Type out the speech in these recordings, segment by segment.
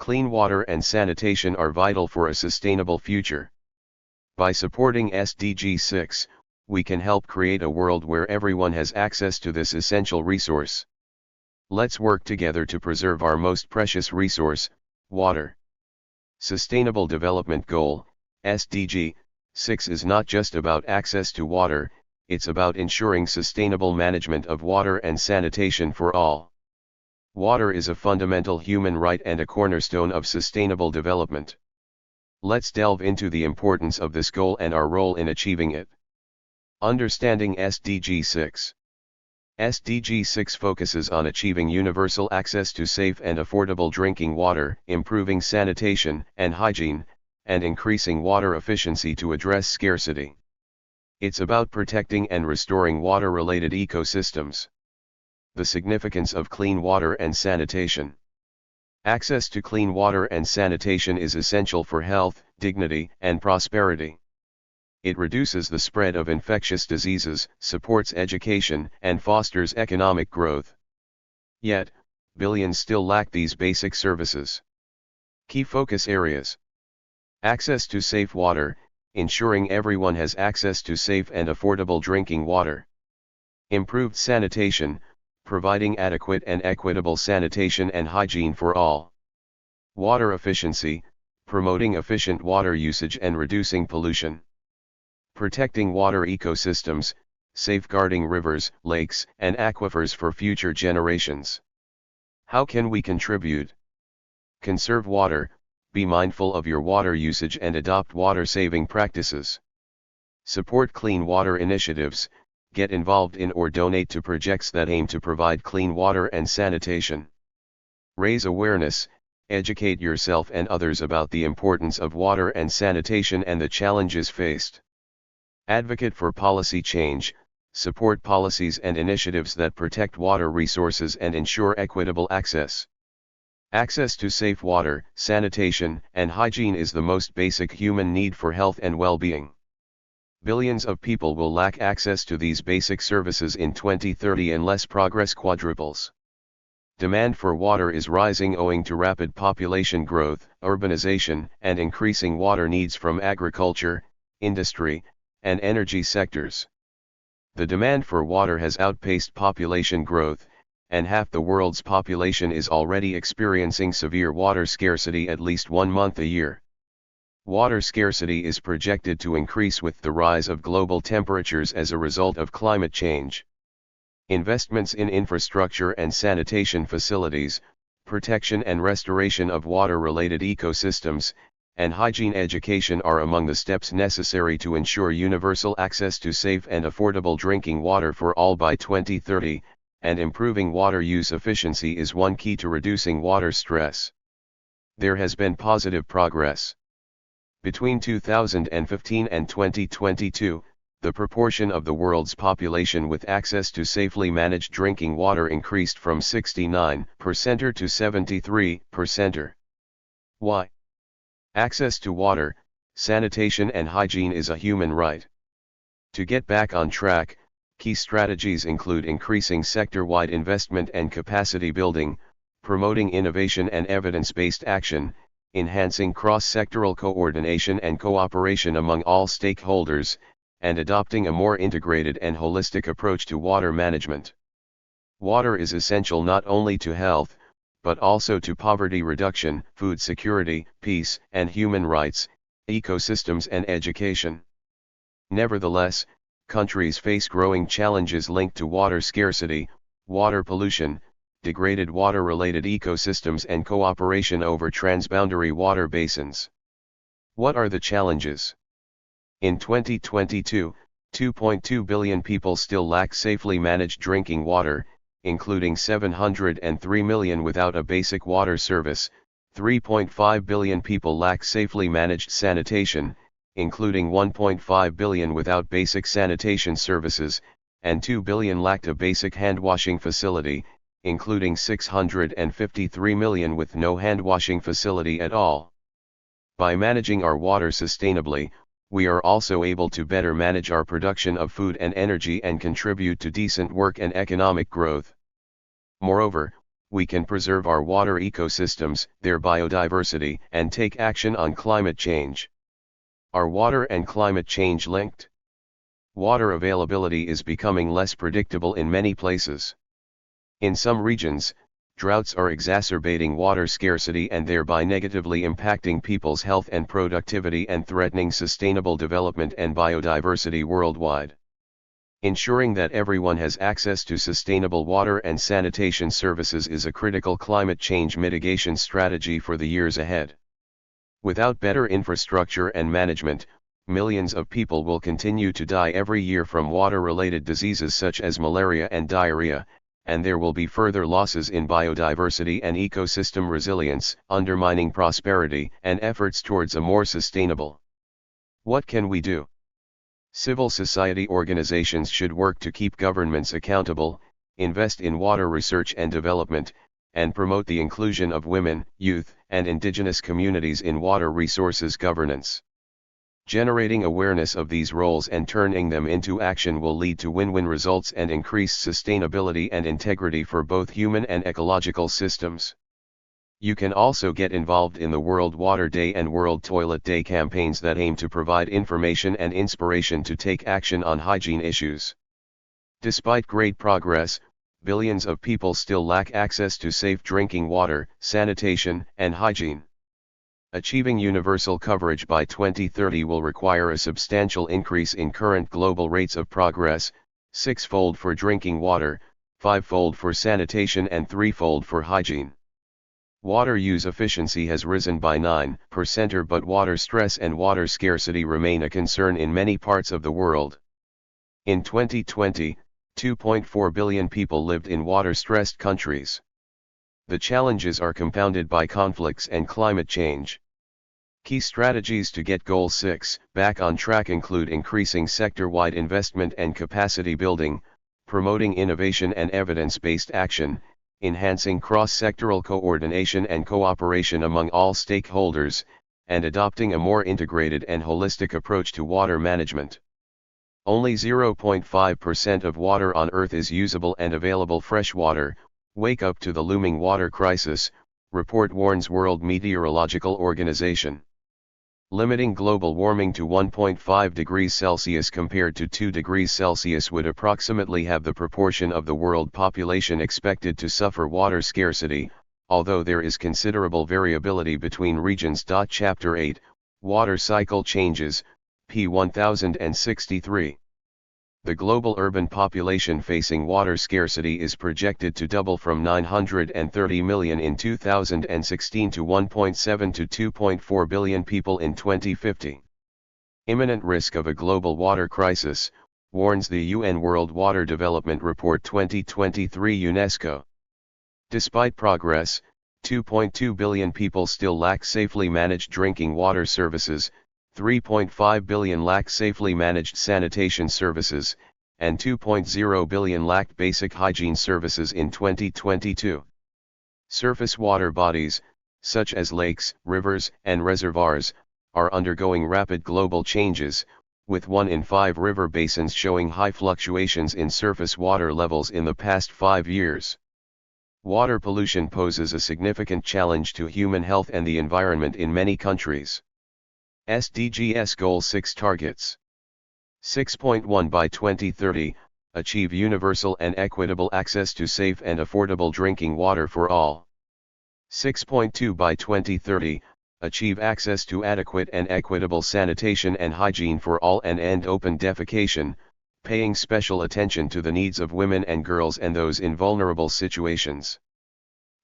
Clean water and sanitation are vital for a sustainable future. By supporting SDG 6, we can help create a world where everyone has access to this essential resource. Let's work together to preserve our most precious resource, water. Sustainable Development Goal, SDG 6 is not just about access to water, it's about ensuring sustainable management of water and sanitation for all. Water is a fundamental human right and a cornerstone of sustainable development. Let's delve into the importance of this goal and our role in achieving it. Understanding SDG 6. SDG 6 focuses on achieving universal access to safe and affordable drinking water, improving sanitation and hygiene, and increasing water efficiency to address scarcity. It's about protecting and restoring water-related ecosystems. The significance of clean water and sanitation. Access to clean water and sanitation is essential for health, dignity, and prosperity. It reduces the spread of infectious diseases, supports education, and fosters economic growth. Yet, billions still lack these basic services. Key focus areas. Access to safe water, ensuring everyone has access to safe and affordable drinking water. Improved sanitation, providing adequate and equitable sanitation and hygiene for all. Water efficiency, promoting efficient water usage and reducing pollution. Protecting water ecosystems, safeguarding rivers, lakes, and aquifers for future generations. How can we contribute? Conserve water, be mindful of your water usage and adopt water-saving practices. Support clean water initiatives, get involved in or donate to projects that aim to provide clean water and sanitation. Raise awareness, educate yourself and others about the importance of water and sanitation and the challenges faced. Advocate for policy change, support policies and initiatives that protect water resources and ensure equitable access. Access to safe water, sanitation, and hygiene is the most basic human need for health and well-being. Billions of people will lack access to these basic services in 2030 unless progress quadruples. Demand for water is rising owing to rapid population growth, urbanization, and increasing water needs from agriculture, industry, and energy sectors. The demand for water has outpaced population growth, and half the world's population is already experiencing severe water scarcity at least 1 month a year. Water scarcity is projected to increase with the rise of global temperatures as a result of climate change. Investments in infrastructure and sanitation facilities, protection and restoration of water-related ecosystems, and hygiene education are among the steps necessary to ensure universal access to safe and affordable drinking water for all by 2030, and improving water use efficiency is one key to reducing water stress. There has been positive progress. Between 2015 and 2022, the proportion of the world's population with access to safely managed drinking water increased from 69% to 73%. Why? Access to water, sanitation and hygiene is a human right. To get back on track, key strategies include increasing sector-wide investment and capacity building, promoting innovation and evidence-based action, enhancing cross-sectoral coordination and cooperation among all stakeholders, and adopting a more integrated and holistic approach to water management. Water is essential not only to health, but also to poverty reduction, food security, peace and human rights, ecosystems and education. Nevertheless, countries face growing challenges linked to water scarcity, water pollution, degraded water-related ecosystems and cooperation over transboundary water basins. What are the challenges? In 2022, 2.2 billion people still lack safely managed drinking water, including 703 million without a basic water service, 3.5 billion people lack safely managed sanitation, including 1.5 billion without basic sanitation services, and 2 billion lacked a basic hand-washing facility, including 653 million with no hand-washing facility at all. By managing our water sustainably, we are also able to better manage our production of food and energy and contribute to decent work and economic growth. Moreover, we can preserve our water ecosystems, their biodiversity, and take action on climate change. Are water and climate change linked? Water availability is becoming less predictable in many places. In some regions, droughts are exacerbating water scarcity and thereby negatively impacting people's health and productivity and threatening sustainable development and biodiversity worldwide. Ensuring that everyone has access to sustainable water and sanitation services is a critical climate change mitigation strategy for the years ahead. Without better infrastructure and management, millions of people will continue to die every year from water-related diseases such as malaria and diarrhea, and there will be further losses in biodiversity and ecosystem resilience, undermining prosperity and efforts towards a more sustainable. What can we do? Civil society organizations should work to keep governments accountable, invest in water research and development, and promote the inclusion of women, youth, and indigenous communities in water resources governance. Generating awareness of these roles and turning them into action will lead to win-win results and increased sustainability and integrity for both human and ecological systems. You can also get involved in the World Water Day and World Toilet Day campaigns that aim to provide information and inspiration to take action on hygiene issues. Despite great progress, billions of people still lack access to safe drinking water, sanitation, and hygiene. Achieving universal coverage by 2030 will require a substantial increase in current global rates of progress, 6-fold for drinking water, 5-fold for sanitation and 3-fold for hygiene. Water use efficiency has risen by 9%, but water stress and water scarcity remain a concern in many parts of the world. In 2020, 2.4 billion people lived in water-stressed countries. The challenges are compounded by conflicts and climate change. Key strategies to get Goal 6 back on track include increasing sector-wide investment and capacity building, promoting innovation and evidence-based action, enhancing cross-sectoral coordination and cooperation among all stakeholders, and adopting a more integrated and holistic approach to water management. Only 0.5% of water on Earth is usable and available fresh water. Wake up to the looming water crisis, report warns World Meteorological Organization. Limiting global warming to 1.5 degrees Celsius compared to 2 degrees Celsius would approximately have the proportion of the world population expected to suffer water scarcity, although there is considerable variability between regions. Chapter 8, Water Cycle Changes, p. 1063. The global urban population facing water scarcity is projected to double from 930 million in 2016 to 1.7 to 2.4 billion people in 2050. Imminent risk of a global water crisis, warns the UN World Water Development Report 2023 UNESCO. Despite progress, 2.2 billion people still lack safely managed drinking water services, 3.5 billion lack safely managed sanitation services, and 2.0 billion lacked basic hygiene services in 2022. Surface water bodies, such as lakes, rivers, and reservoirs, are undergoing rapid global changes, with 1 in 5 river basins showing high fluctuations in surface water levels in the past 5 years. Water pollution poses a significant challenge to human health and the environment in many countries. SDGs Goal 6 Targets. 6.1 By 2030, achieve universal and equitable access to safe and affordable drinking water for all. 6.2 By 2030, achieve access to adequate and equitable sanitation and hygiene for all and end open defecation, paying special attention to the needs of women and girls and those in vulnerable situations.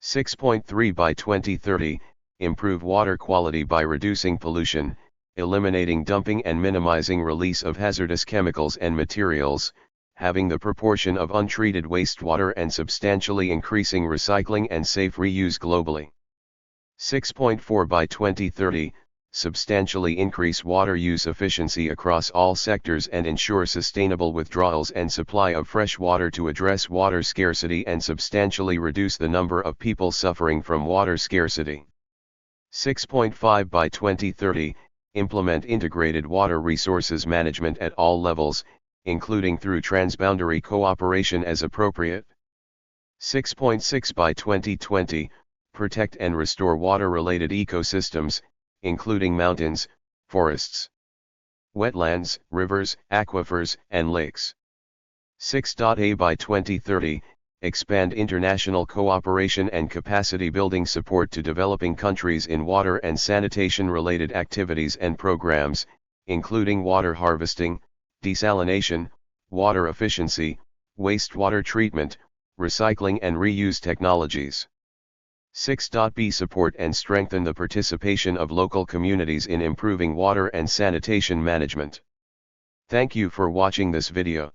6.3 By 2030, improve water quality by reducing pollution, eliminating dumping and minimizing release of hazardous chemicals and materials, having the proportion of untreated wastewater and substantially increasing recycling and safe reuse globally. 6.4 By 2030, substantially increase water use efficiency across all sectors and ensure sustainable withdrawals and supply of fresh water to address water scarcity and substantially reduce the number of people suffering from water scarcity. 6.5 By 2030, implement integrated water resources management at all levels, including through transboundary cooperation as appropriate. 6.6 by 2020, protect and restore water-related ecosystems, including mountains, forests, wetlands, rivers, aquifers, and lakes. 6.A by 2030, expand international cooperation and capacity building support to developing countries in water and sanitation-related activities and programs, including water harvesting, desalination, water efficiency, wastewater treatment, recycling and reuse technologies. 6.B support and strengthen the participation of local communities in improving water and sanitation management. Thank you for watching this video.